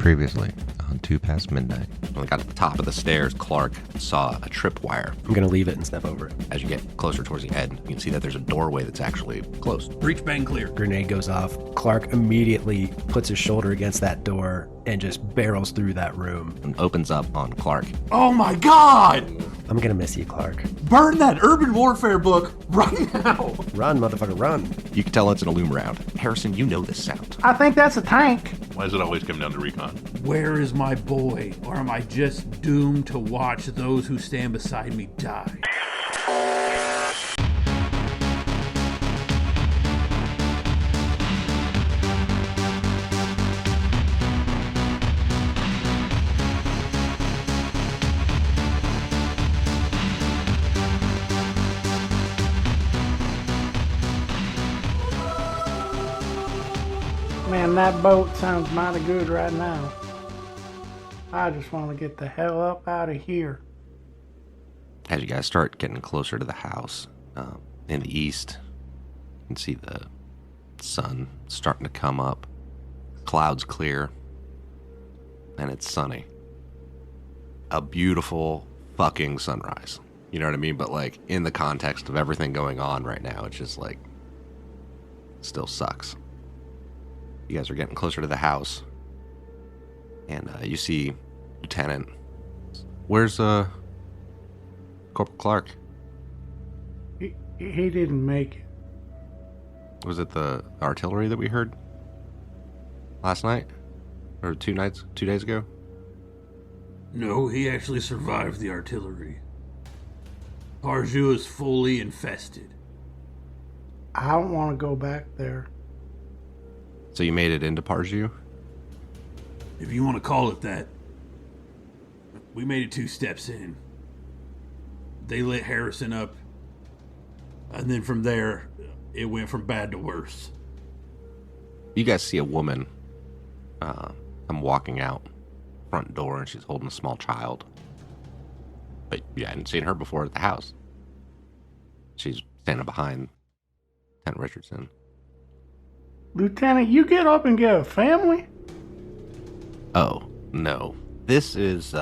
Previously on 2 Past Midnight. When we got to the top of the stairs, Clark saw a tripwire. I'm going to leave it and step over it. As you get closer towards the end, you can see that there's a doorway that's actually closed. Breach bang clear. Grenade goes off. Clark immediately puts his shoulder against that door and just barrels through that room. And opens up on Clark. Oh my god! I'm going to miss you, Clark. Burn that urban warfare book right now! Run, motherfucker, run. You can tell it's an illume round. Harrison, you know this sound. I think that's a tank. Why does it always come down to recon? Where is my boy? Or am I just doomed to watch those who stand beside me die? Man, that boat sounds mighty good right now. I just want to get the hell up out of here. As you guys start getting closer to the house, in the east, you can see the sun starting to come up. Clouds clear, and it's sunny. A beautiful fucking sunrise. You know what I mean? But like, in the context of everything going on right now, it's just like, still sucks. You guys are getting closer to the house, and you see Lieutenant. Where's Corporal Clark? He didn't make it. Was it the artillery that we heard last night? Or 2 days ago? No, he actually survived the artillery. Parjou is fully infested. I don't want to go back there. So you made it into Parjou? If you want to call it that. We made it 2 steps in. They lit Harrison up. And then from there, it went from bad to worse. You guys see a woman come walking out front door, and she's holding a small child. But you hadn't seen her before at the house. She's standing behind Lieutenant Richardson. Lieutenant, you get up and get a family? Oh, no. This is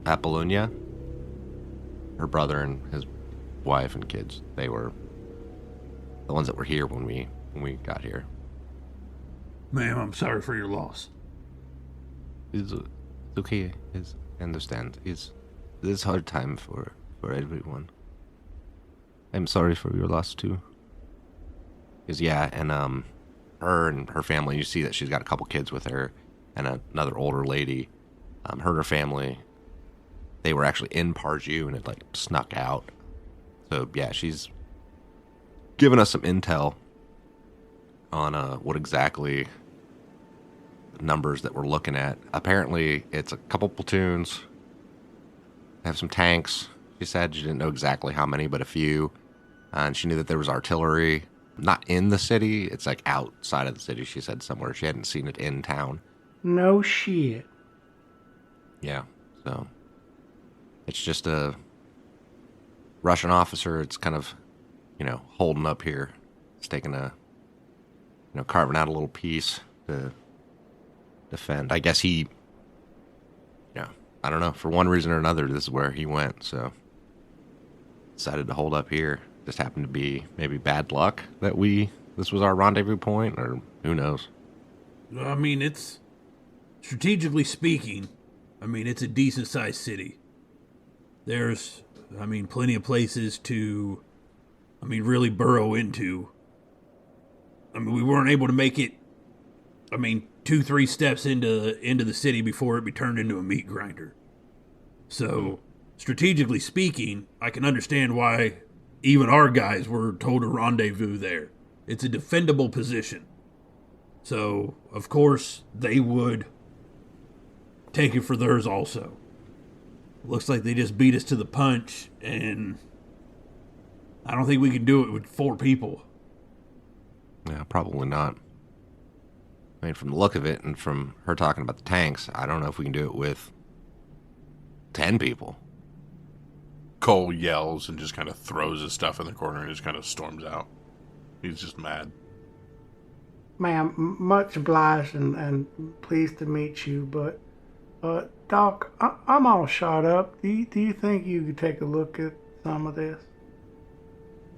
Apollonia. Her brother and his wife and kids. They were the ones that were here when we got here. Ma'am, I'm sorry for your loss. It's okay. I understand. It's a hard time for everyone. I'm sorry for your loss too. And her and her family, you see that she's got a couple kids with her and another older lady. Her and her family, they were actually in Parjou and had like snuck out. So yeah, she's given us some intel on what exactly the numbers that we're looking at. Apparently it's a couple platoons. They have some tanks. She said she didn't know exactly how many, but a few. And she knew that there was artillery. Not in the city. It's like outside of the city, she said, somewhere. She hadn't seen it in town. No shit. Yeah, so it's just a Russian officer. It's kind of, holding up here. It's taking carving out a little piece to defend. I guess he, I don't know, for one reason or another, this is where he went, so decided to hold up here. Just happened to be maybe bad luck that this was our rendezvous point, or who knows. I mean, it's, strategically speaking, it's a decent sized city. There's, plenty of places to, really burrow into. We weren't able to make it, 2-3 steps into the city before it be turned into a meat grinder. So, strategically speaking, I can understand why even our guys were told to rendezvous there. It's a defendable position. So, of course, they would take it for theirs also. Looks like they just beat us to the punch, and I don't think we can do it with 4 people. Yeah, probably not. From the look of it, and from her talking about the tanks, I don't know if we can do it with 10 people. Cole yells and just kind of throws his stuff in the corner and just kind of storms out. He's just mad. Ma'am, much obliged and pleased to meet you, but, Doc, I'm all shot up. Do you think you could take a look at some of this?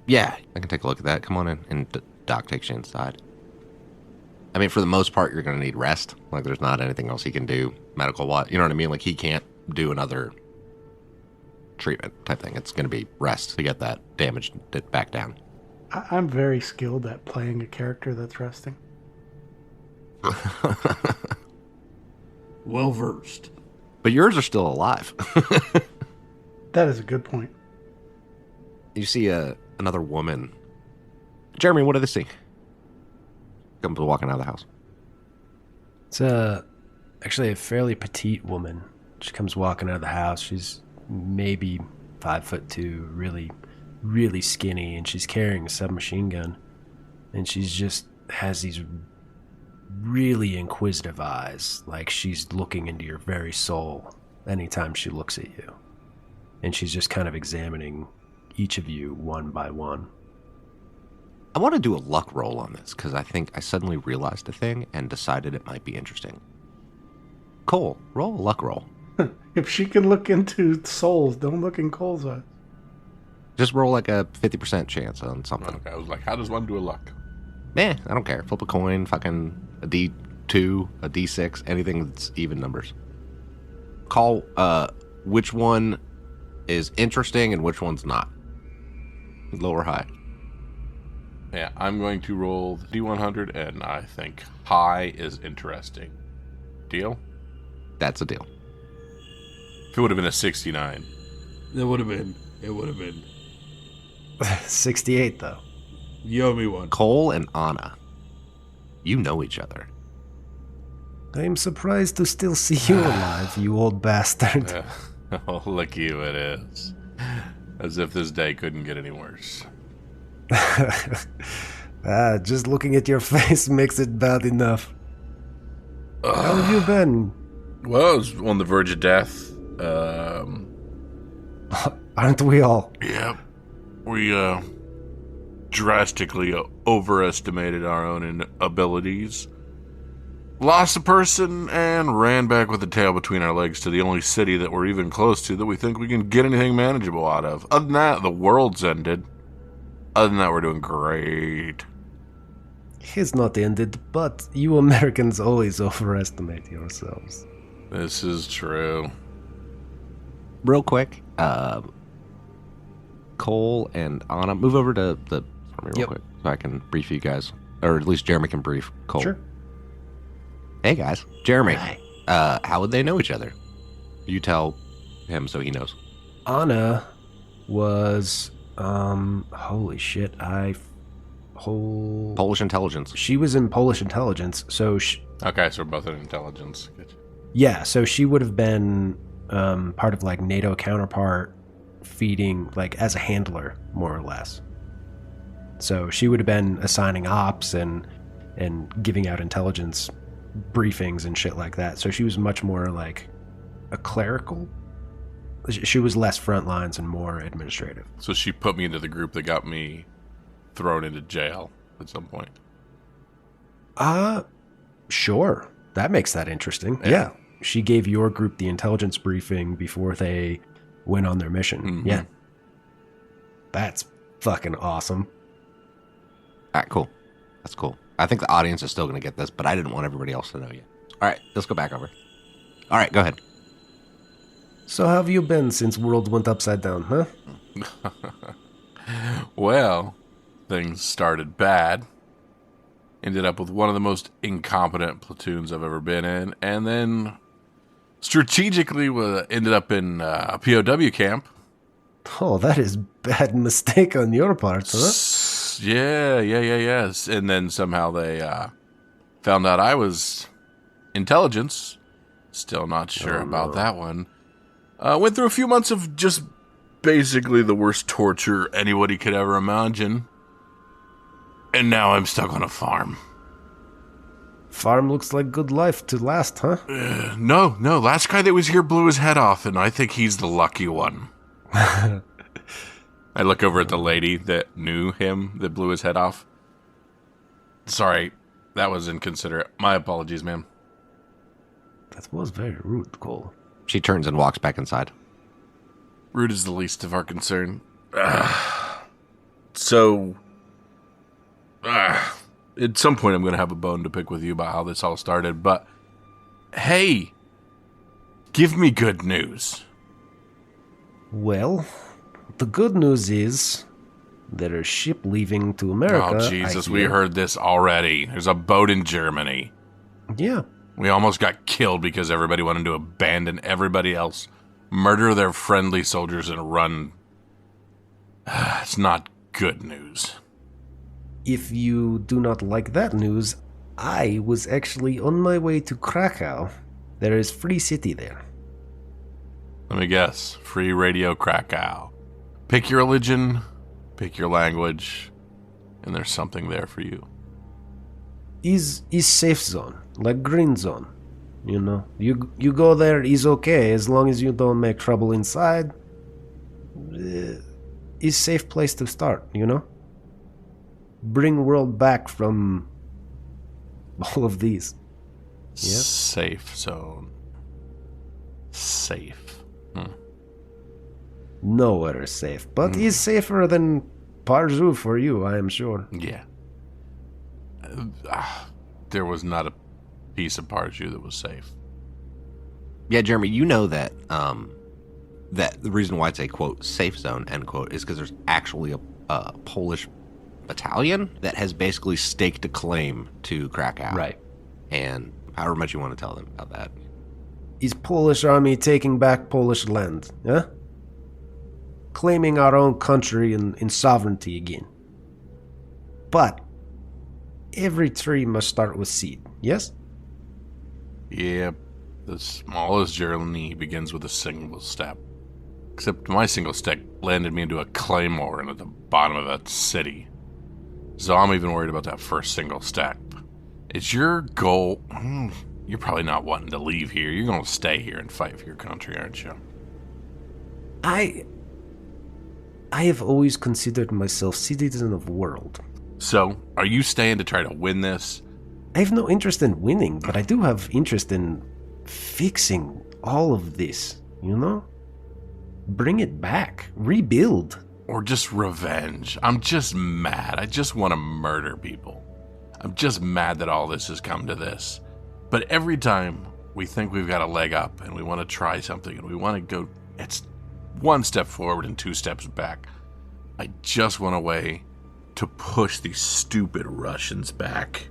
Yeah, I can take a look at that. Come on in. And Doc takes you inside. I mean, for the most part, you're going to need rest. Like, there's not anything else he can do medical-wise. You know what I mean? Like, he can't do another treatment type thing. It's going to be rest to get that damage back down. I'm very skilled at playing a character that's resting. Well versed. But yours are still alive. That is a good point. You see another woman. Jeremy, what do they see? Comes walking out of the house. It's actually a fairly petite woman. She comes walking out of the house. She's maybe 5'2", really, really skinny, and she's carrying a submachine gun. And she's just has these really inquisitive eyes, like she's looking into your very soul anytime she looks at you. And she's just kind of examining each of you one by one. I want to do a luck roll on this because I think I suddenly realized a thing and decided it might be interesting. Cole, roll a luck roll. If she can look into souls, don't look in Cole's eyes. Just roll like a 50% chance on something. Okay, I was like, how does one do a luck? I don't care. Flip a coin, fucking a D2, a D6, anything that's even numbers. Call which one is interesting and which one's not. Low or high. Yeah, I'm going to roll the D100, and I think high is interesting. Deal? That's a deal. If it would have been a 69. It would have been. 68, though. You owe me one. Cole and Anna, you know each other. I'm surprised to still see you alive, you old bastard. Oh, look at you, it is. As if this day couldn't get any worse. Just looking at your face makes it bad enough. How have you been? Well, I was on the verge of death. Aren't we all? Yeah. We, drastically overestimated our own abilities. Lost a person and ran back with the tail between our legs to the only city that we're even close to that we think we can get anything manageable out of. Other than that, the world's ended. Other than that, we're doing great. It's not ended, but you Americans always overestimate yourselves. This is true. Real quick, Cole and Anna, move over to the for me real quick so I can brief you guys, or at least Jeremy can brief Cole. Sure. Hey guys, Jeremy. Hi. How would they know each other? You tell him so he knows. Anna was, holy shit, Polish intelligence. She was in Polish intelligence, so Okay, so we're both in intelligence. Good. yeah, so she would have been part of like NATO counterpart, feeding like as a handler, more or less. So she would have been assigning ops and giving out intelligence briefings and shit like that. So she was much more like a clerical. She was less front lines and more administrative. So she put me into the group that got me thrown into jail at some point. Sure. That makes that interesting. Yeah. She gave your group the intelligence briefing before they went on their mission. Mm-hmm. Yeah. That's fucking awesome. All right, cool. That's cool. I think the audience is still going to get this, but I didn't want everybody else to know yet. All right, let's go back over. All right, go ahead. So how have you been since world went upside down, huh? Well, things started bad. Ended up with one of the most incompetent platoons I've ever been in, and then strategically ended up in a POW camp. Oh, that is bad mistake on your part, huh? Yes. And then somehow they found out I was intelligence. Still not sure about that one. Went through a few months of just basically the worst torture anybody could ever imagine. And now I'm stuck on a farm. Farm looks like good life to last, huh? No. Last guy that was here blew his head off, and I think he's the lucky one. I look over at the lady that knew him that blew his head off. Sorry, That was inconsiderate. My apologies, ma'am. That was very rude, Cole. She turns and walks back inside. Rude is the least of our concern. So, at some point I'm going to have a bone to pick with you about how this all started, but hey, give me good news. Well, the good news is there's a ship leaving to America. Oh, Jesus, we heard this already. There's a boat in Germany. Yeah. We almost got killed because everybody wanted to abandon everybody else, murder their friendly soldiers, and run. It's not good news. If you do not like that news, I was actually on my way to Krakow. There is free city there. Let me guess. Free Radio Krakow. Pick your religion, pick your language, and there's something there for you. Is safe zone, like green zone. You know, you go there is okay as long as you don't make trouble inside. Is safe place to start, you know? Bring world back from all of these. Yes. Safe zone. Safe. Nowhere is safe, but is safer than Parju for you, I am sure. Yeah. There was not a piece of Parju that was safe. Yeah, Jeremy, you know that that the reason why it's a, quote, safe zone, end quote, is because there's actually a Polish battalion that has basically staked a claim to Krakow. Right. And however much you want to tell them about that. Is Polish army taking back Polish land, yeah? Claiming our own country and sovereignty again. But every tree must start with seed, yes? Yep. The smallest journey begins with a single step. Except my single step landed me into a claymore and at the bottom of that city. So I'm even worried about that first single step. Is your goal... You're probably not wanting to leave here. You're going to stay here and fight for your country, aren't you? I have always considered myself citizen of the world. So, are you staying to try to win this? I have no interest in winning, but I do have interest in fixing all of this, you know? Bring it back. Rebuild. Or just revenge? I'm just mad. I just want to murder people. I'm just mad that all this has come to this. But every time we think we've got a leg up and we want to try something and we want to go, it's one step forward and two steps back. I just want a way to push these stupid Russians back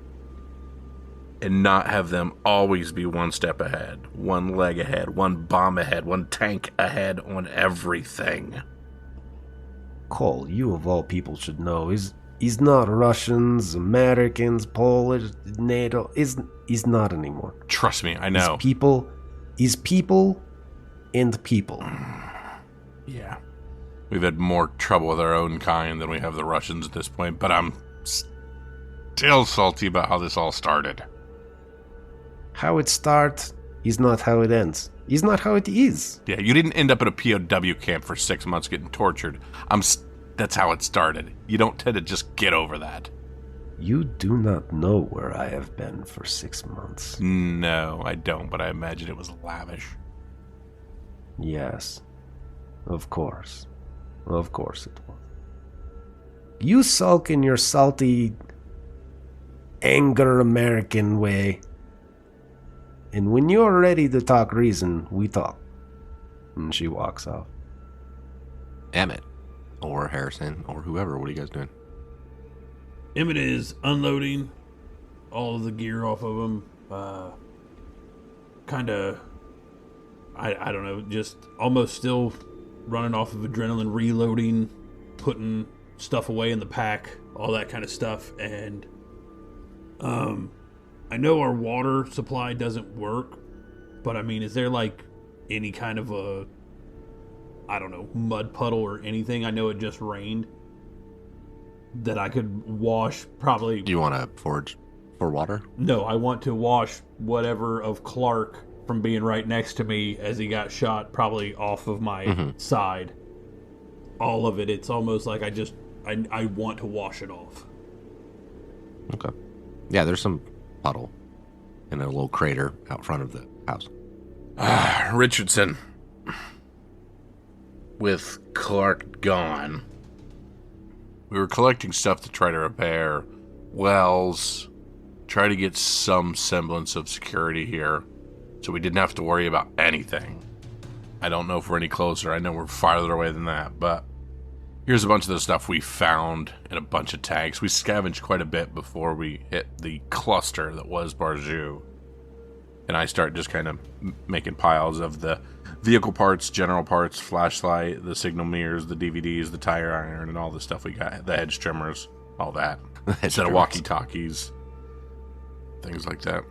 and not have them always be one step ahead, one leg ahead, one bomb ahead, one tank ahead on everything. Cole, you of all people should know, is not Russians, Americans, Polish, NATO, is not anymore. Trust me, I know. Is people and people. Yeah. We've had more trouble with our own kind than we have the Russians at this point, but I'm still salty about how this all started. How it starts is not how it ends. Is not how it is. Yeah, you didn't end up in a POW camp for 6 months getting tortured. That's how it started. You don't tend to just get over that. You do not know where I have been for 6 months. No, I don't, but I imagine it was lavish. Yes. Of course. Of course it was. You sulk in your salty, anger American way. And when you're ready to talk reason, we talk. And she walks off. Emmett, or Harrison, or whoever, what are you guys doing? Emmett is unloading all of the gear off of him. Kind of, I don't know, just almost still running off of adrenaline, reloading, putting stuff away in the pack, all that kind of stuff. And I know our water supply doesn't work, but I mean, is there like any kind of a, I don't know, mud puddle or anything? I know it just rained that I could wash probably. Do you want to forage for water? No, I want to wash whatever of Clark from being right next to me as he got shot, probably off of my side. All of it. It's almost like I want to wash it off. Okay. Yeah, there's some puddle in a little crater out front of the house. Richardson. With Clark gone, we were collecting stuff to try to repair wells, try to get some semblance of security here, so we didn't have to worry about anything. I don't know if we're any closer. I know we're farther away than that, but here's a bunch of the stuff we found in a bunch of tanks. We scavenged quite a bit before we hit the cluster that was Barjou. And I start just kind of making piles of the vehicle parts, general parts, flashlight, the signal mirrors, the DVDs, the tire iron, and all the stuff we got. The hedge trimmers, all that. Set of walkie-talkies, things like that.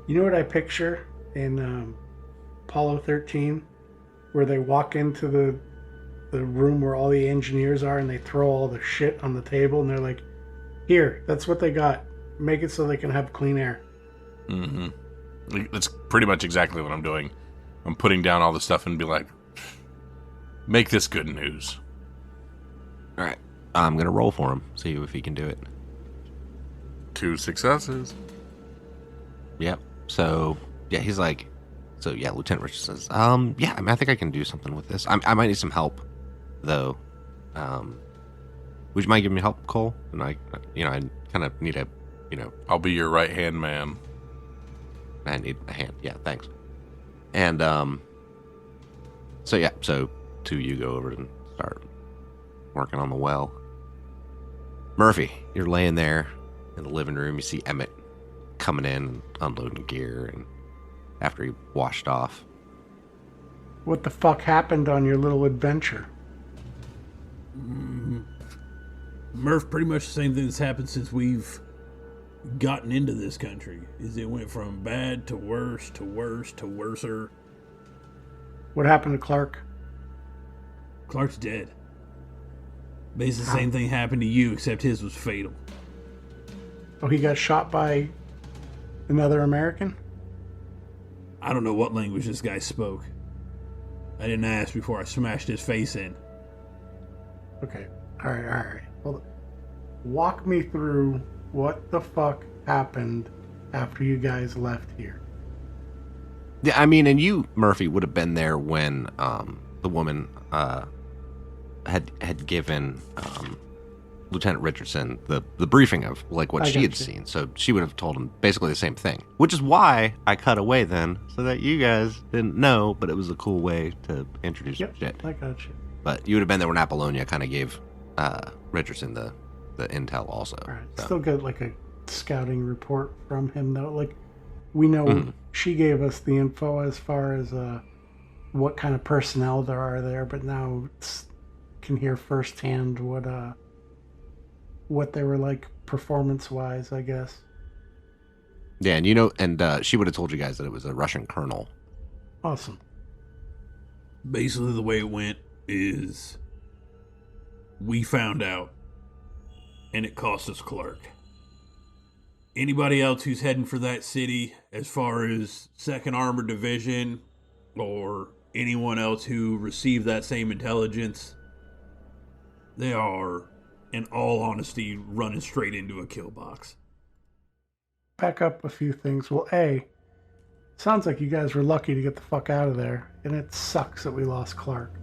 You know what I picture in Apollo 13? Where they walk into the room where all the engineers are and they throw all the shit on the table and they're like, here, that's what they got. Make it so they can have clean air. Mm-hmm. That's pretty much exactly what I'm doing. I'm putting down all the stuff and be like, make this good news. All right. I'm going to roll for him, see if he can do it. 2 successes. Yep. So, yeah, he's like, Lieutenant Richard says, yeah, I mean, I think I can do something with this. I might need some help, though. Would you mind giving me help, Cole? And I kind of need I'll be your right-hand man. I need a hand. Yeah, thanks. And, so 2 you go over and start working on the well. Murphy, you're laying there in the living room. You see Emmett coming in and unloading gear, and after he washed off. What the fuck happened on your little adventure? Murph, pretty much the same thing that's happened since we've gotten into this country. Is it went from bad to worse to worse to worser. What happened to Clark? Clark's dead. Basically the same thing happened to you, except his was fatal. Oh, he got shot by another American? I don't know what language this guy spoke. I didn't ask before I smashed his face in. Okay. All right. Well, walk me through what the fuck happened after you guys left here. Yeah, I mean, and you, Murphy, would have been there when the woman had given Lieutenant Richardson the briefing of like what she had seen. So she would have told him basically the same thing, which is why I cut away then, so that you guys didn't know, but it was a cool way to introduce shit. I got you. But you would have been there when Apollonia kind of gave Richardson the intel also. All right. So. Still get like a scouting report from him though. Like we know she gave us the info as far as what kind of personnel there are there, but now can hear firsthand what they were like performance-wise, I guess. Yeah, and she would have told you guys that it was a Russian colonel. Awesome. Basically, the way it went is we found out, and it cost us Clark. Anybody else who's heading for that city, as far as 2nd Armored Division, or anyone else who received that same intelligence, they are, in all honesty, running straight into a kill box. Back up a few things. Well, sounds like you guys were lucky to get the fuck out of there, and it sucks that we lost Clark.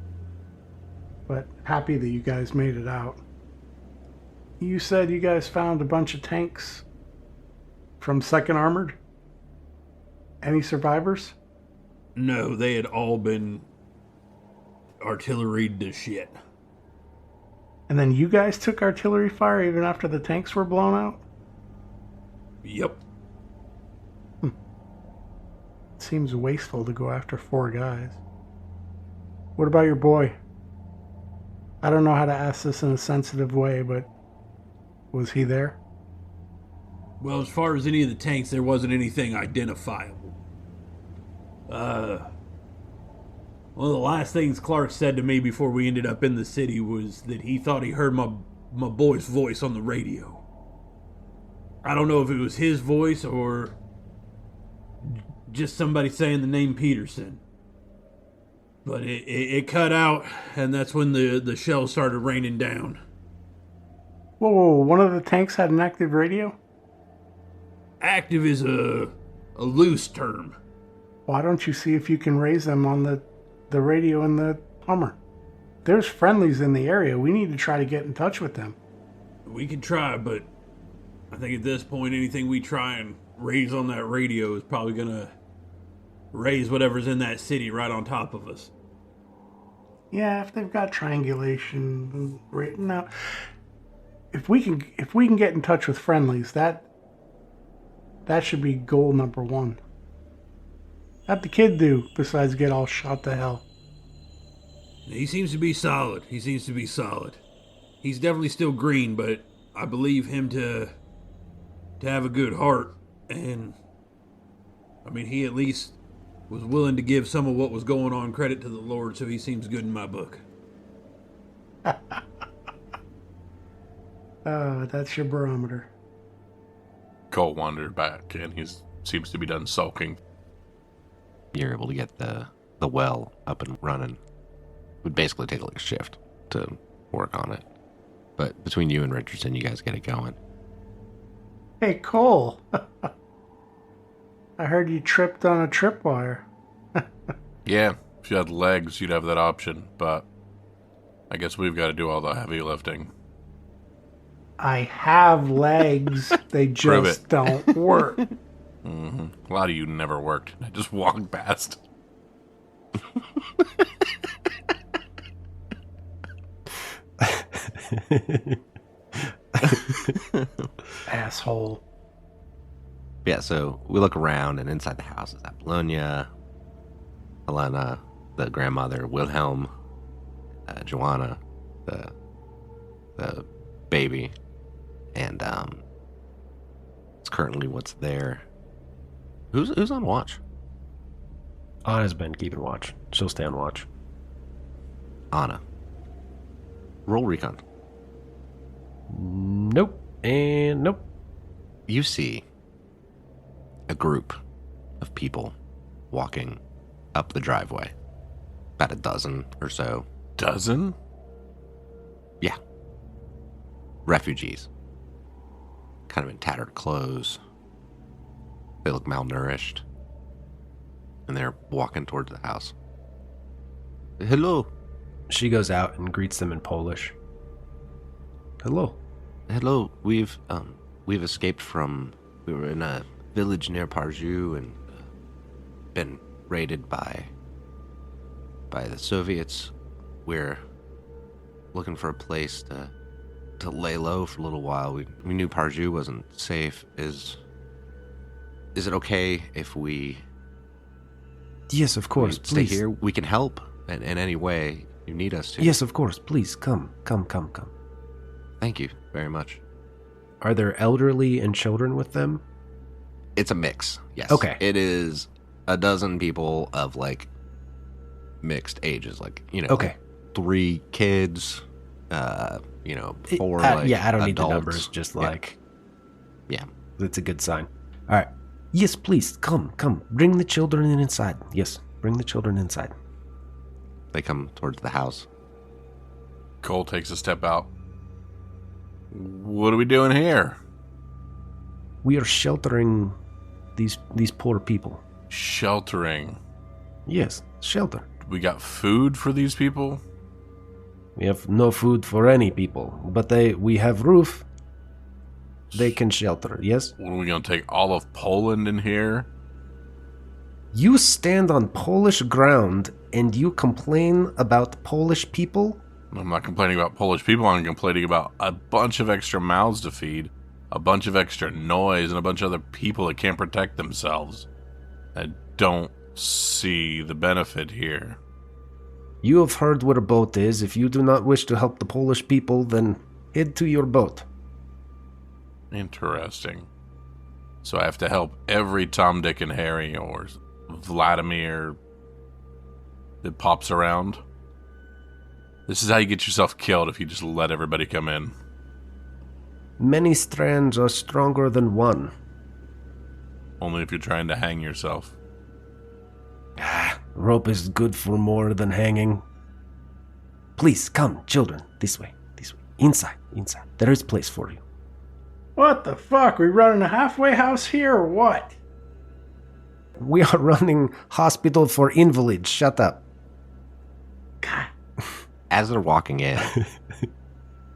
But happy that you guys made it out. You said you guys found a bunch of tanks from 2nd Armored? Any survivors? No, they had all been artilleried to shit. And then you guys took artillery fire even after the tanks were blown out? Yep. Seems wasteful to go after 4 guys. What about your boy? I don't know how to ask this in a sensitive way, but was he there? Well, as far as any of the tanks, there wasn't anything identifiable. One of the last things Clark said to me before we ended up in the city was that he thought he heard my boy's voice on the radio. I don't know if it was his voice or just somebody saying the name Peterson. But it cut out, and that's when the shells started raining down. Whoa, one of the tanks had an active radio? active is a loose term. Why don't you see if you can raise them on the radio in the Hummer? There's friendlies in the area. We need to try to get in touch with them. We could try, but I think at this point, anything we try and raise on that radio is probably gonna raise whatever's in that city right on top of us. Yeah, if they've got triangulation, no. If we can get in touch with friendlies, that should be goal number one. How'd the kid do besides get all shot to hell? He seems to be solid. He's definitely still green, but I believe him to have a good heart. And, I mean, he at least was willing to give some of what was going on credit to the Lord, so he seems good in my book. That's your barometer. Cole wandered back, and he seems to be done sulking. You're able to get the well up and running. It would basically take like a shift to work on it. But between you and Richardson, you guys get it going. Hey, Cole. I heard you tripped on a tripwire. Yeah, if you had legs, you'd have that option, but I guess we've got to do all the heavy lifting. I have legs. They just don't work. Mm-hmm. A lot of you never worked. I just walked past. Asshole. Yeah, so we look around, and inside the house is Apollonia, Helena, the grandmother, Wilhelm, Joanna, the baby, and it's currently what's there. Who's on watch? Anna's been keeping watch. She'll stay on watch. Anna. Roll recon. Nope. And nope. You see a group of people walking up the driveway. About a dozen or so. Dozen? Yeah. Refugees. Kind of in tattered clothes. They look malnourished. And they're walking towards the house. Hello. She goes out and greets them in Polish. Hello. Hello. We've escaped from... We were in a village near Parjou and been raided by the Soviets. We're looking for a place to lay low for a little while. We knew Parjou wasn't safe. Is it okay if we... Yes, of course, stay please. here? We can help in any way you need us to. Yes, of course. Please, come. Thank you very much. Are there elderly and children with them? It's a mix, yes. Okay. It is a dozen people of, like, mixed ages. Like, Okay. 3 kids, 4, yeah, I don't need the adults. numbers, just like... Yeah. That's a good sign. All right. Yes, please, come. Bring the children inside. Yes, bring the children inside. They come towards the house. Cole takes a step out. What are we doing here? We are sheltering these poor people. Sheltering. Yes, shelter. We got food for these people? We have no food for any people, but we have roof. They can shelter, yes? What, are we going to take all of Poland in here? You stand on Polish ground and you complain about Polish people? I'm not complaining about Polish people. I'm complaining about a bunch of extra mouths to feed, a bunch of extra noise, and a bunch of other people that can't protect themselves. I don't see the benefit here. You have heard what a boat is. If you do not wish to help the Polish people, then head to your boat. Interesting. So I have to help every Tom, Dick, and Harry, or Vladimir that pops around? This is how you get yourself killed if you just let everybody come in. Many strands are stronger than one. Only if you're trying to hang yourself. Rope is good for more than hanging. Please, come, children. This way. Inside. There is place for you. What the fuck? We running a halfway house here or what? We are running hospital for invalids. Shut up. God. As they're walking in,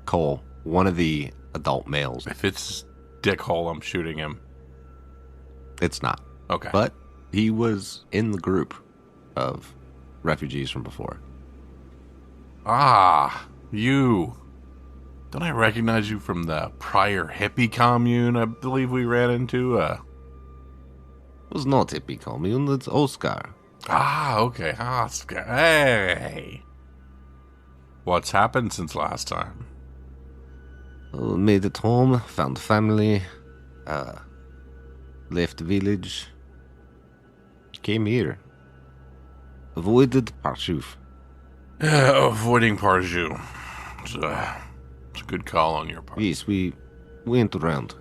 Cole, one of the adult males, If it's dick hole, I'm shooting him. it's not, Okay. but he was in the group of refugees from before. Ah, you. Don't I recognize you from the prior hippie commune I believe we ran into? It was not hippie commune, it's Oscar. Okay. Oscar. Hey. What's happened since last time? Made it home, found family, left village, came here. Avoided Parshuf. Avoiding Parjou. It's a good call on your part. Yes, we went around.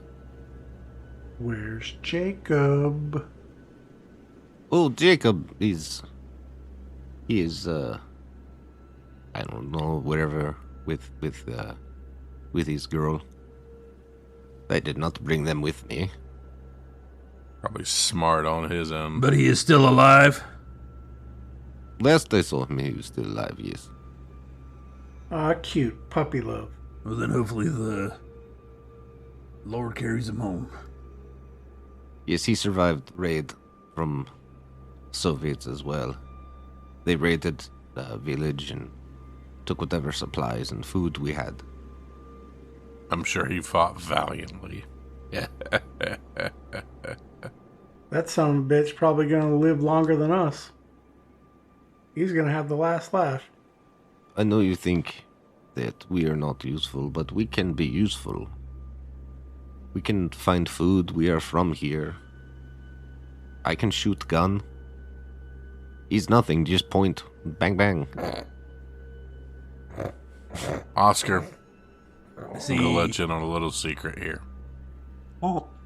Where's Jacob? Oh, Jacob is... He is, I don't know, whatever, with his girl. I did not bring them with me. Probably smart on his end. But he is still alive. Last I saw him, he was still alive, yes. Ah, cute. Puppy love. Well, then hopefully the Lord carries him home. Yes, he survived raid from Soviets as well. They raided the village and took whatever supplies and food we had. I'm sure he fought valiantly. That son of a bitch probably gonna live longer than us. He's gonna have the last laugh. I know you think that we are not useful, but we can be useful. We can find food, we are from here. I can shoot gun. He's nothing, just point. Bang bang. Oscar, See, I'm gonna let you in on a little secret here.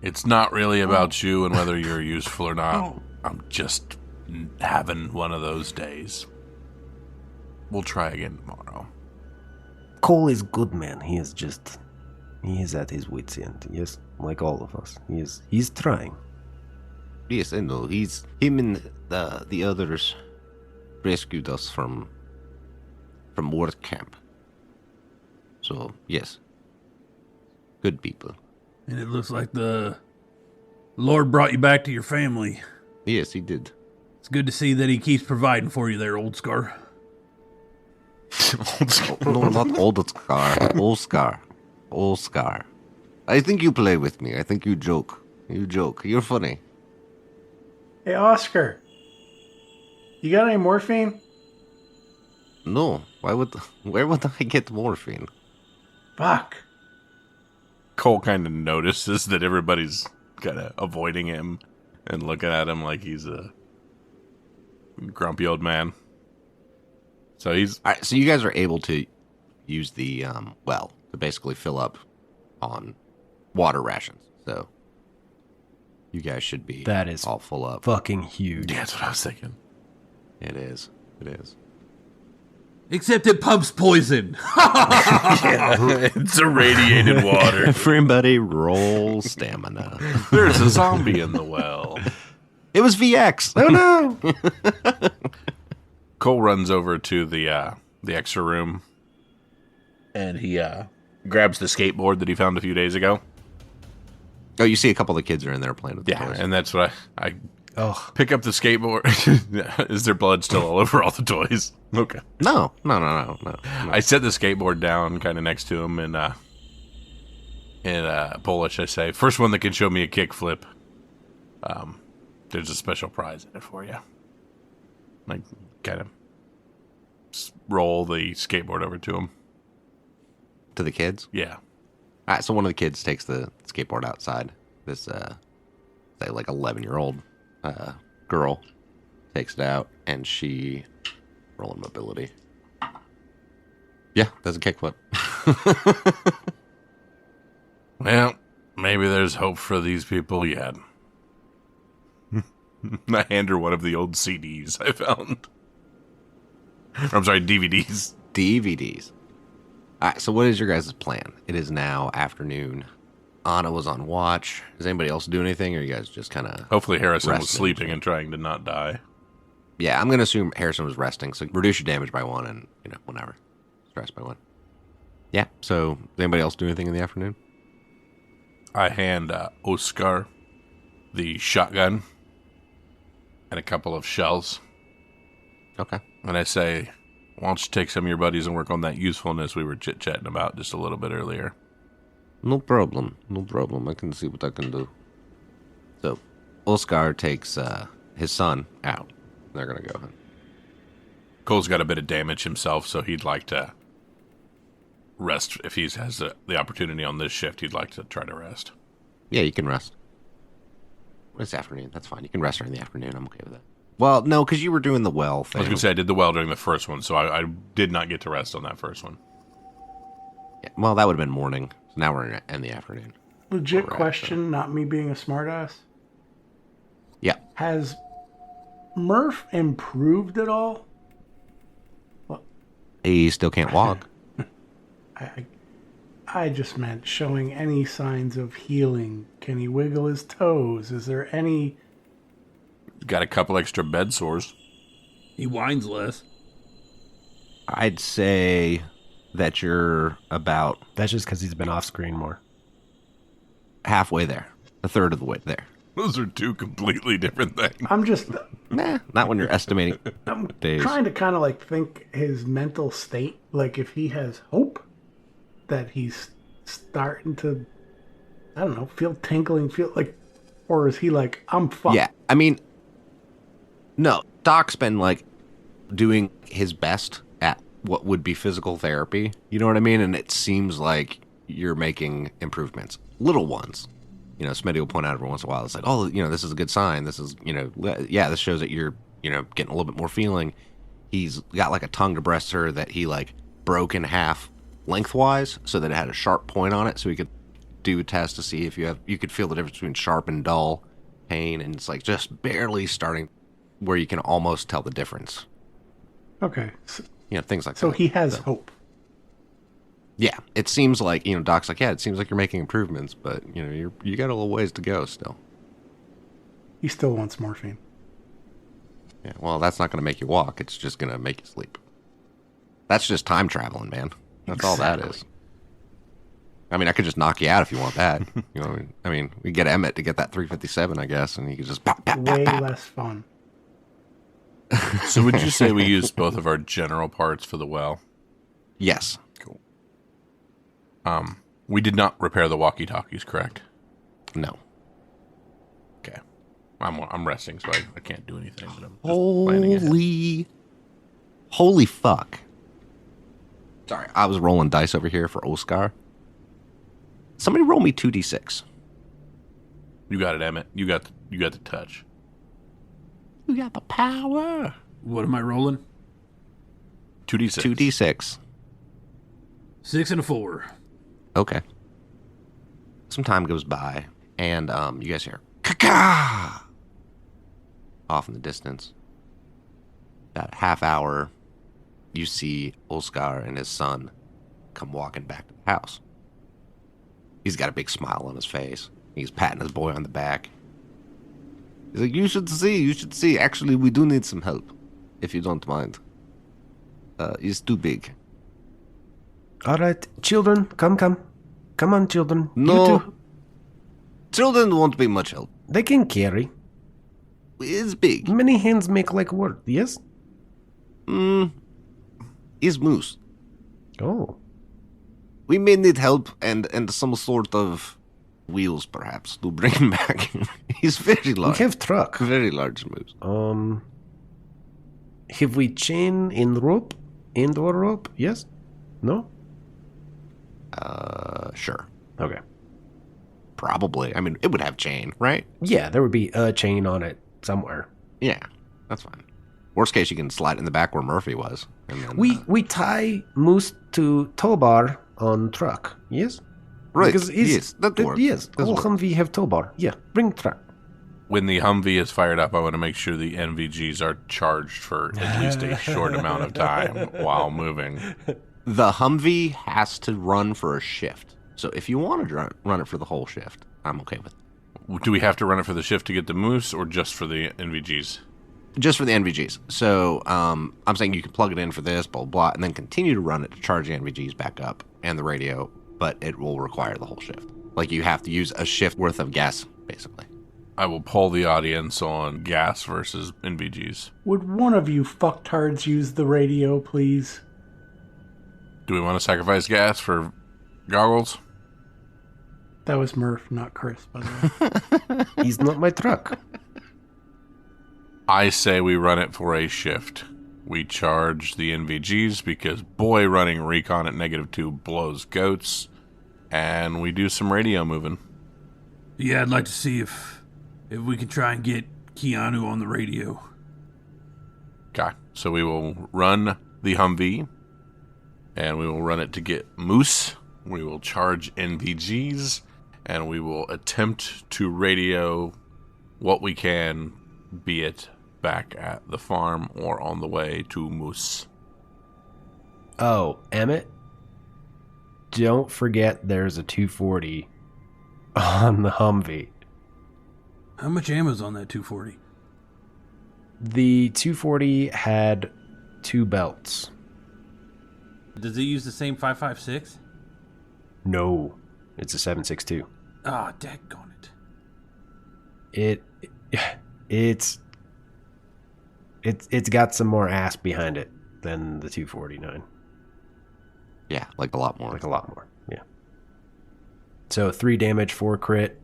It's not really about you and whether you're useful or not. I'm just having one of those days. We'll try again tomorrow. Cole is good, man. He is at his wit's end. Yes, like all of us. He's trying. Yes, I know. Him and the others rescued us from work camp. So, yes. Good people. and it looks like the Lord brought you back to your family. Yes, he did. It's good to see that he keeps providing for you there, Old Scar. No, not old Scar. Old Scar. Old Scar. I think you play with me. I think you joke. You joke. You're funny. Hey, Oscar. You got any morphine? No. Where would I get morphine? Fuck. Cole kind of notices that everybody's kind of avoiding him and looking at him like he's a grumpy old man. So he's... All right, so you guys are able to use the well to basically fill up on water rations. So you guys should be That is all full up. fucking huge. Yeah, that's what I was thinking. It is. It is. Except it pumps poison. It's irradiated water. Everybody roll stamina. There's a zombie in the well. It was VX. Oh no. Cole runs over to the extra room, and he grabs the skateboard that he found a few days ago. Oh, you see a couple of the kids are in there playing with the toys. And that's what I Oh, pick up the skateboard. Is there blood still all over all the toys? Okay. No. I set the skateboard down kind of next to him, and in Polish I say, "First one that can show me a kickflip, there's a special prize in it for you." Like, kind of roll the skateboard over to him. To the kids? Yeah. All right, so one of the kids takes the skateboard outside. This, say, like 11-year-old girl takes it out, and she rolling mobility. Yeah, does a kickflip. Well, maybe there's hope for these people yet. I hand her one of the old CDs I found. I'm sorry, DVDs. DVDs. All right, so what is your guys' plan? It is now afternoon. Anna was on watch. Does anybody else do anything, or you guys just kind of... Hopefully Harrison was resting. sleeping and trying to not die. Yeah, I'm going to assume Harrison was resting, so reduce your damage by 1 and, whenever. Stress by 1. Yeah, so does anybody else do anything in the afternoon? I hand Oscar the shotgun and a couple of shells. Okay. And I say, why don't you take some of your buddies and work on that usefulness we were chit-chatting about just a little bit earlier. No problem. No problem. I can see what I can do. So, Oscar takes his son out. They're going to go. Cole's got a bit of damage himself, so he'd like to rest. If he has the opportunity on this shift, he'd like to try to rest. Yeah, you can rest. It's afternoon. That's fine. You can rest during the afternoon. I'm okay with that. Well, no, because you were doing the well thing. I was going to say I did the well during the first one, so I did not get to rest on that first one. Yeah, well, that would have been morning. So now we're in the afternoon. Legit question, not me being a smartass. Yeah. Has Murph improved at all? He still can't walk. I just meant showing any signs of healing. Can he wiggle his toes? Is there any... Got a couple extra bed sores. He whines less. I'd say that you're about That's just because he's been off screen more. halfway there. A third of the way there. Those are two completely different things. I'm just... Nah, not when you're estimating I'm days. trying to kind of like think his mental state. Like if he has hope that he's starting to, I don't know, feel tingling, feel like... Or is he like, I'm fucked? Yeah, I mean, no. Doc's been like doing his best at what would be physical therapy. You know what I mean? And it seems like you're making improvements, little ones. Smitty will point out every once in a while. It's like, oh, this is a good sign. This is, this shows that you're, getting a little bit more feeling. He's got like a tongue depressor that he like broke in half lengthwise so that it had a sharp point on it, so he could do a test to see if you could feel the difference between sharp and dull pain, and it's like just barely starting where you can almost tell the difference. Okay. So, Things like that. so he has hope. Yeah, it seems like, Doc's like, yeah, it seems like you're making improvements, but, you got a little ways to go still. He still wants morphine. Yeah, well, that's not going to make you walk. It's just going to make you sleep. That's just time traveling, man. That's all that is. I mean, I could just knock you out if you want that. We get Emmett to get that 357, I guess, and he could just pop, pop, pop, Way pop. less fun. So would you say we used both of our general parts for the well? Yes. Cool. We did not repair the walkie-talkies, correct? No. Okay. I'm resting, so I can't do anything. But I'm just planning ahead. Holy fuck. Sorry, I was rolling dice over here for Oscar. Somebody roll me 2d6. You got it, Emmett. You got the touch. You got the power. What am I rolling? 2d6. 2d6. 6 and a 4. Okay. Some time goes by, and you guys hear "Caca" off in the distance. About a half hour, you see Oscar and his son come walking back to the house. He's got a big smile on his face. He's patting his boy on the back. He's like, you should see. Actually, we do need some help, if you don't mind. He's too big. All right, children, come on, children. No. You two, Children won't be much help. they can carry. It's big. Many hands make like word. Yes. He's moose. Oh, We may need help and some sort of wheels, perhaps, to bring him back. He's very large. we have truck. Very large moose. Have we chain in rope, indoor rope? Yes. No. Sure. Okay. Probably. I mean, it would have chain, right? Yeah, there would be a chain on it somewhere. Yeah, that's fine. Worst case, you can slide it in the back where Murphy was. And then, We tie moose to tow bar on truck. Yes. right. Because Yes, that works. Yes, That all works. Humvee have tow bar. Yeah, bring truck. When the Humvee is fired up, I want to make sure the NVGs are charged for at least a short amount of time while moving. The Humvee has to run for a shift. So if you want to run it for the whole shift, I'm okay with it. Do we have to run it for the shift to get the moose, or just for the NVGs? Just for the NVGs. So I'm saying you can plug it in for this, blah, blah, and then continue to run it to charge the NVGs back up and the radio, but it will require the whole shift. Like you have to use a shift worth of gas, basically. I will poll the audience on gas versus NVGs. Would one of you fucktards use the radio, please? Do we want to sacrifice gas for goggles? That was Murph, not Chris, by the way. He's not my truck. I say we run it for a shift. We charge the NVGs because, boy, running recon at -2 blows goats. And we do some radio moving. Yeah, I'd like to see if we can try and get Keanu on the radio. Okay, so we will run the Humvee, and we will run it to get moose. We will charge NVGs, and we will attempt to radio what we can, be it back at the farm or on the way to moose. Oh, Emmett, don't forget there's a 240 on the Humvee. How much ammo's on that 240? The 240 had 2 belts. Does it use the same 5.56? No, it's a 7.62. Ah, daggone it. It's got some more ass behind it than the 249. Yeah, like a lot more. Like a lot more, yeah. So 3 damage, 4 crit.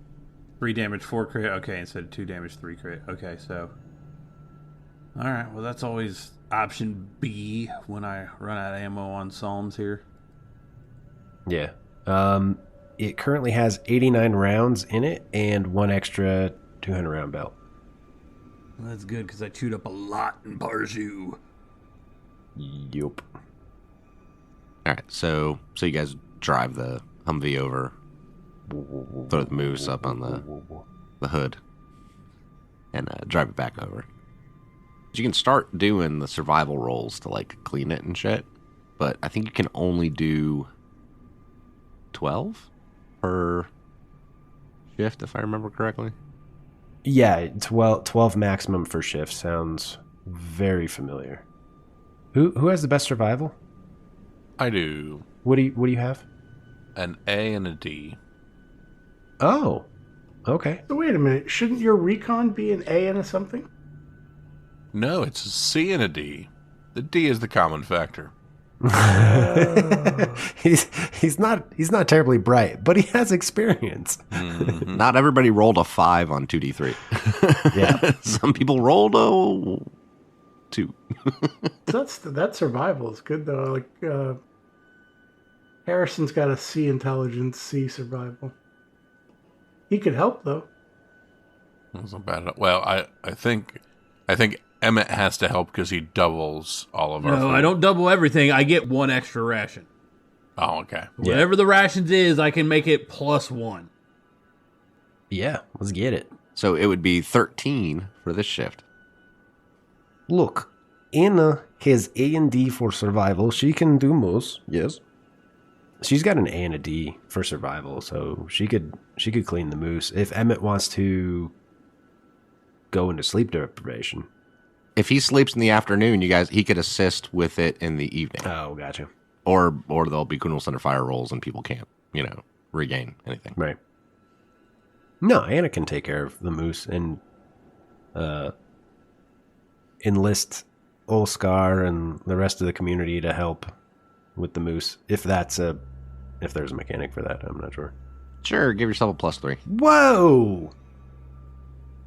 3 damage, 4 crit. Okay, instead of 2 damage, 3 crit. Okay, so. Alright, well, that's always option B when I run out of ammo on Psalms here. Yeah. It currently has 89 rounds in it and 1 extra 200 round belt. Well, that's good because I chewed up a lot in Barju. Yup. All right, so you guys drive the Humvee over, throw the moose up on the hood, and drive it back over. You can start doing the survival rolls to like clean it and shit, but I think you can only do 12 per shift, if I remember correctly. Yeah, 12 maximum for shift sounds very familiar. Who has the best survival? I do. What do you have? An A and a D. Oh, okay. So wait a minute. Shouldn't your recon be an A and a something? No, it's a C and a D. The D is the common factor. He's not terribly bright, but he has experience. Mm-hmm. Not everybody rolled a 5 on 2d3. Yeah. Some people rolled a 2. So that survival is good though. Like Harrison's got a C intelligence, C survival. He could help though. That's not bad. Well, I think Emmett has to help because he doubles all of our No, food. I don't double everything. I get 1 extra ration. Oh, okay. Whatever the rations is, I can make it +1. Yeah, let's get it. So it would be 13 for this shift. Look, Anna has A and D for survival. She can do moose, yes. She's got an A and a D for survival, so she could clean the moose. If Emmett wants to go into sleep deprivation. If he sleeps in the afternoon, he could assist with it in the evening. Oh, gotcha. Or there'll be Kunal Center fire rolls and people can't, regain anything. Right. No, Anna can take care of the moose and enlist Olskar and the rest of the community to help with the moose. If there's a mechanic for that, I'm not sure. Sure, give yourself a +3. Whoa!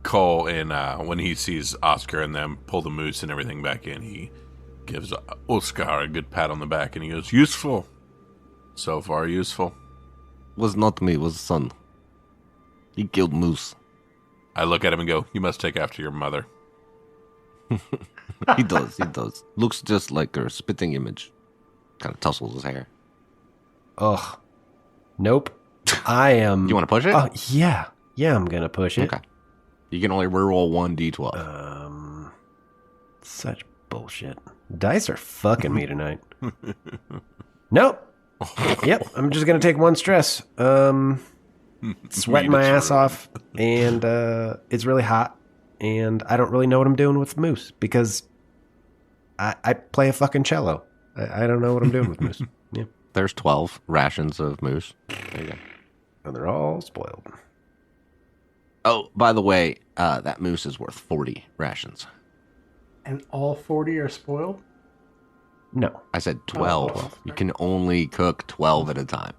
Cole, when he sees Oscar and them pull the moose and everything back in, he gives Oscar a good pat on the back and he goes, "Useful. So far, useful." Was not me, was the son. He killed moose. I look at him and go, "You must take after your mother." He does. Looks just like her spitting image. Kind of tussles his hair. Ugh. Nope. I am... You want to push it? Yeah. Yeah, I'm going to push it. Okay. You can only reroll 1d12. Such bullshit. Dice are fucking me tonight. Nope. Yep, I'm just gonna take one stress. Sweating my ass off, and it's really hot, and I don't really know what I'm doing with moose because I play a fucking cello. I don't know what I'm doing with moose. Yeah, There's 12 rations of moose. There you go. and they're all spoiled. Oh, by the way, that moose is worth 40 rations. And all 40 are spoiled? No, I said 12. 12. You can only cook 12 at a time.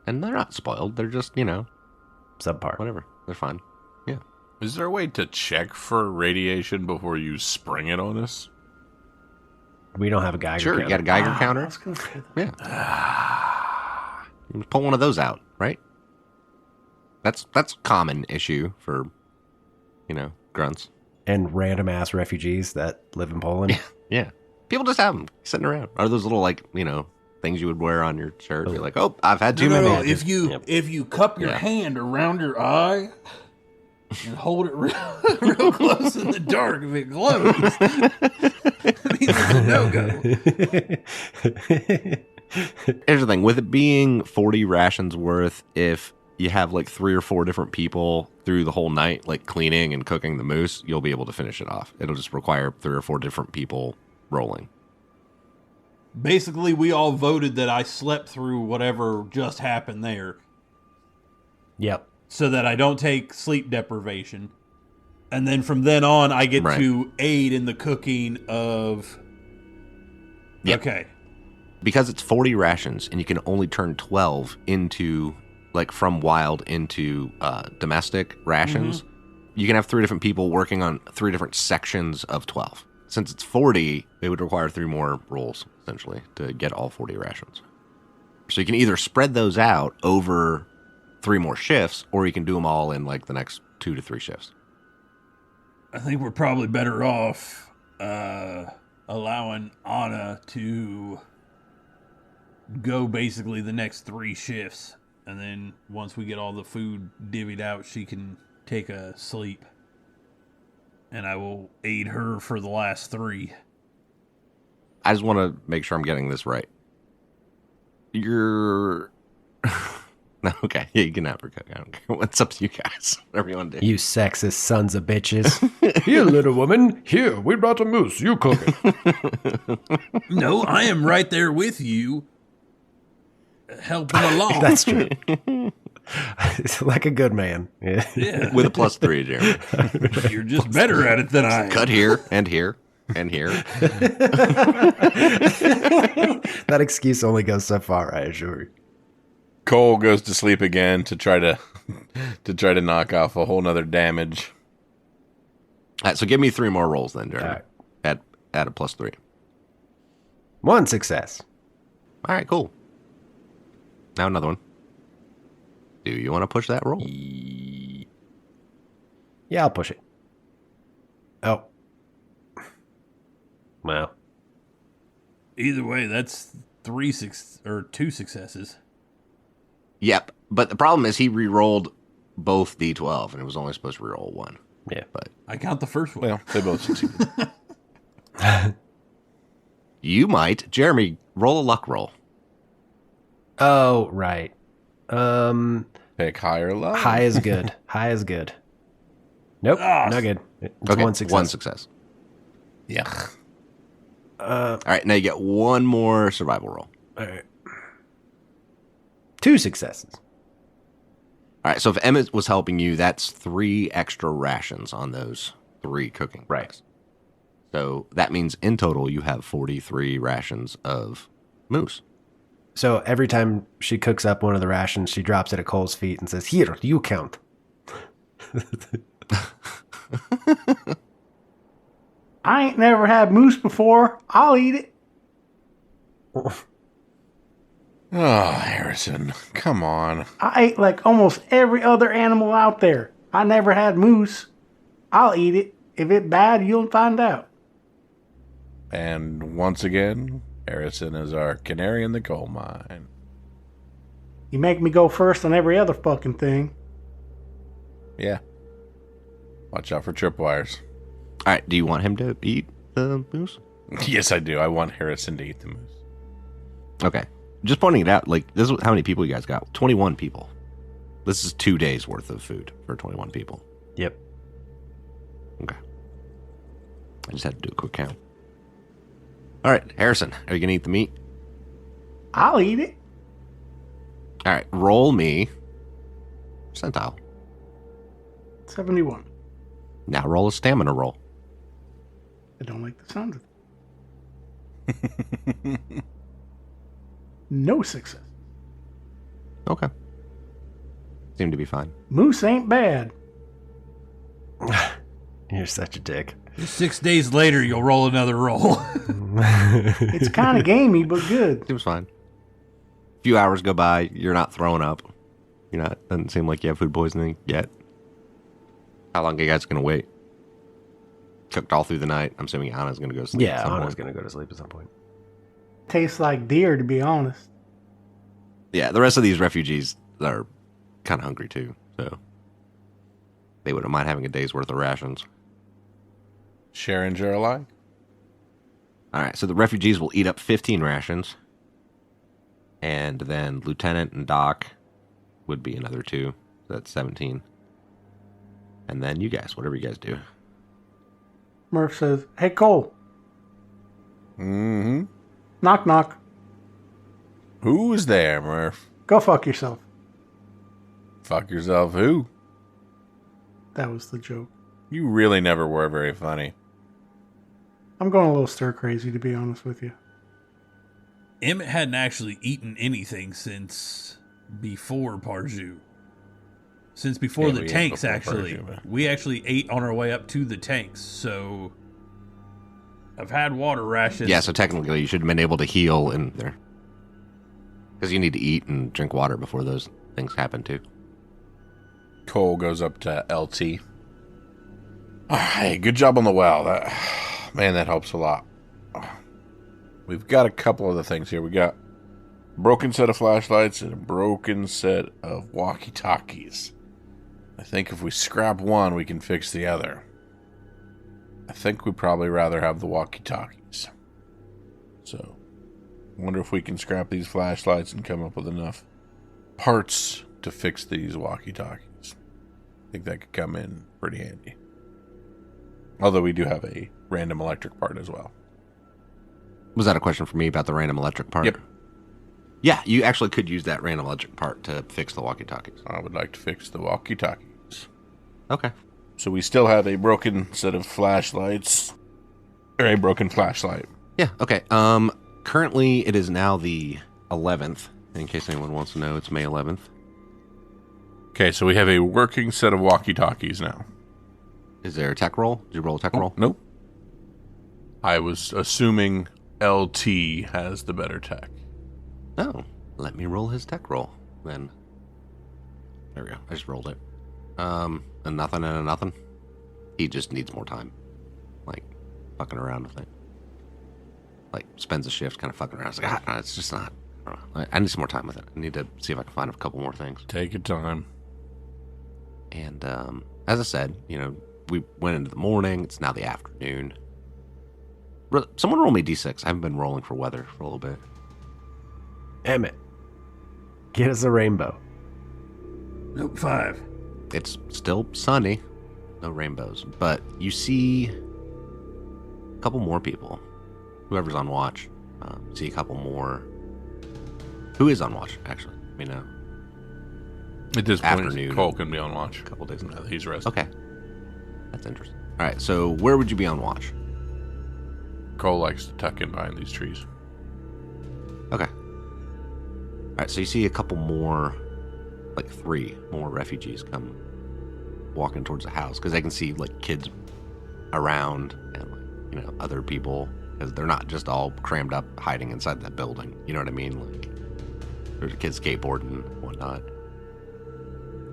And they're not spoiled. They're just, subpar. whatever. They're fine. Yeah. Is there a way to check for radiation before you spring it on us? We don't have a Geiger Sure, counter. you got a Geiger I counter? was gonna say that. Yeah. You can pull one of those out, right? That's a common issue for, grunts. And random ass refugees that live in Poland. Yeah. People just have them sitting around. Are those little, things you would wear on your shirt? You're like, oh, I've had too many. No. If you cup your hand around your eye and hold it real close in the dark, if it glows, I mean, it's a no-go. Here's the thing. With it being 40 rations worth, if you have 3 or 4 different people through the whole night, cleaning and cooking the moose, you'll be able to finish it off. It'll just require 3 or 4 different people rolling. Basically, we all voted that I slept through whatever just happened there Yep. so that I don't take sleep deprivation. And then from then on, I get Right. to aid in the cooking of... Yep. Okay. Because it's 40 rations and you can only turn 12 into, from wild into domestic rations, you can have 3 different people working on 3 different sections of 12. Since it's 40, it would require 3 more rolls, essentially, to get all 40 rations. So you can either spread those out over 3 more shifts, or you can do them all in, the next 2 to 3 shifts. I think we're probably better off allowing Anna to go basically the next 3 shifts. And then once we get all the food divvied out, she can take a sleep. And I will aid her for the last 3. I just want to make sure I'm getting this right. You're... Okay, yeah, you can have her cook. I don't care. What's up to you guys? Whatever you want to do. You sexist sons of bitches. Here, little woman. Here, we brought a moose. You cook it. No, I am right there with you, helping along. That's true. Like a good man. Yeah. Yeah, With a +3, Jeremy. you're just better at it than I am. Cut here, and here, and here. That excuse only goes so far, I assure you. Cole goes to sleep again to try to knock off a whole nother damage. All right, so give me 3 more rolls then, Jeremy. All right. Add a +3. 1 success. All right, cool. Now another one. Do you want to push that roll? Yeah, I'll push it. Oh. Well. Either way, that's 2 successes. Yep, but the problem is he re-rolled both D12, and it was only supposed to re-roll 1. Yeah. But I count the first one. Well, they both succeeded. you might. Jeremy, roll a luck roll. Oh, right. Pick high or low. High is good. High is good. Nope, not good. It's Okay, 1 success. 1 success. Yeah. All right, now you get 1 more survival roll. All right. 2 successes. All right, so if Emmett was helping you, that's 3 extra rations on those 3 cooking. Right. So that means in total you have 43 rations of moose. So every time she cooks up one of the rations, she drops it at Cole's feet and says, "Here, you count." I ain't never had moose before. I'll eat it. Oh, Harrison, come on. I ate like almost every other animal out there. I never had moose. I'll eat it. If it's bad, you'll find out. And once again, Harrison is our canary in the coal mine. You make me go first on every other fucking thing. Yeah. Watch out for tripwires. All right, do you want him to eat the moose? Yes, I do. I want Harrison to eat the moose. Okay. just pointing it out, like, this is how many people you guys got. 21 people. This is 2 days worth of food for 21 people. Yep. Okay. I just had to do a quick count. All right, Harrison, are you going to eat the meat? I'll eat it. All right, roll me percentile. 71. Now roll a stamina roll. I don't like the sound of it. No success. Okay. Seem to be fine. Moose ain't bad. You're such a dick. 6 days later, you'll roll another roll. It's kind of gamey, but good. Seems fine. A few hours go by, you're not throwing up. You're not, doesn't seem like you have food poisoning yet. How long are you guys going to wait? Cooked all through the night. I'm assuming Anna's going to go to sleep. Yeah, at some Anna's point. going to go to sleep at some point. Tastes like deer, to be honest. Yeah, the rest of these refugees are kind of hungry too, so they wouldn't mind having a day's worth of rations. Sharon alike. All right, so the refugees will eat up 15 rations, and then Lieutenant and Doc would be another 2. So that's 17. And then you guys, whatever you guys do. Murph says, "Hey, Cole, Mm-hmm. knock knock. Who's there, Murph? Go fuck yourself." Fuck yourself, who? That was the joke. You really never were very funny. I'm going a little stir crazy, to be honest with you. Emmett hadn't actually eaten anything since before Parjou. Since before Yeah, the we ate tanks, before actually. Parjou, man. We actually ate on our way up to the tanks, so I've had water rations. Yeah, so technically you should have been able to heal in there. Because you need to eat and drink water before those things happen too. Cole goes up to LT. Oh, hey, good job on the well. That helps a lot. We've got a couple other things here. We got a broken set of flashlights and a broken set of walkie-talkies. I think if we scrap one, we can fix the other. I think we'd probably rather have the walkie-talkies. So, wonder if we can scrap these flashlights and come up with enough parts to fix these walkie-talkies. I think that could come in pretty handy. Although we do have a random electric part as well. Was that a question for me about the random electric part? Yep. Yeah, you actually could use that random electric part to fix the walkie-talkies. I would like to fix the walkie-talkies. Okay. So we still have a broken set of flashlights. Or a broken flashlight. Yeah, okay. Currently it is now the 11th. In case anyone wants to know, it's May 11th. Okay, so we have a working set of walkie-talkies now. Is there a tech roll? Did you roll a tech roll? Nope. I was assuming LT has the better tech. Oh, let me roll his tech roll then. There we go. I just rolled it. A nothing and a nothing. He just needs more time. Like, fucking around with it. Like, spends a shift kind of fucking around. It's like, it's just not. I don't know. I need some more time with it. I need to see if I can find a couple more things. Take your time. And, as I said, we went into the morning. It's now the afternoon. Someone roll me D6. I haven't been rolling for weather for a little bit. Emmett, get us a rainbow. Nope, 5. It's still sunny. No rainbows. But you see a couple more people. Whoever's on watch. See a couple more. Who is on watch, actually? At this point, Afternoon. Cole can be on watch. A couple days Now ago. that he's rested. Okay. That's interesting. All right, so where would you be on watch? Cole likes to tuck in behind these trees. Okay. All right, so you see a couple more, like 3 more refugees come walking towards the house because they can see like kids around and like, other people because they're not just all crammed up hiding inside that building. You know what I mean? Like there's a kid skateboarding and whatnot.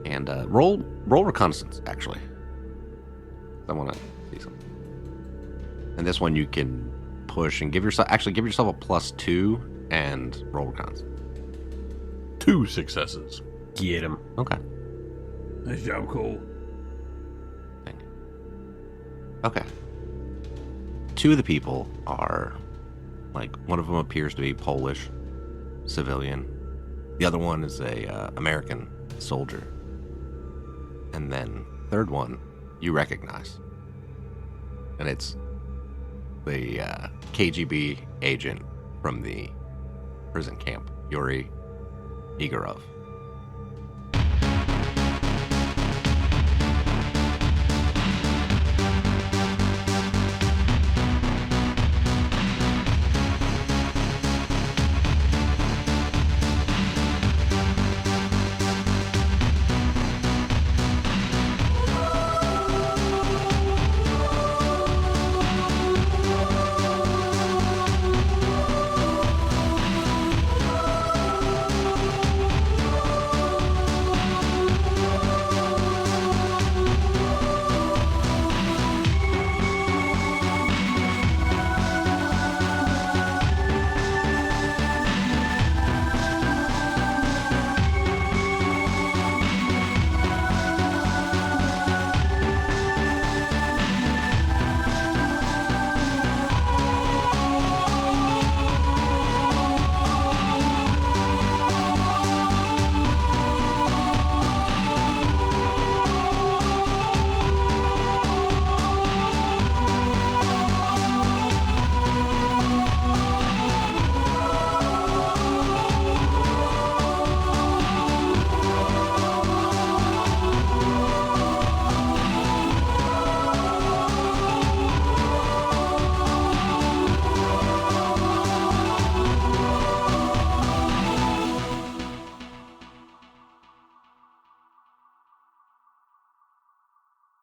And roll reconnaissance actually. I want to see something. And this one you can push and give yourself a +2 and roll reconnaissance. 2 successes. Get him. Okay. Nice job, Cole. Thank you. Okay. 2 of the people are, like, one of them appears to be Polish. civilian. The other one is a American soldier. And then third one you recognize. And it's the KGB agent from the prison camp, Yuri Igorov.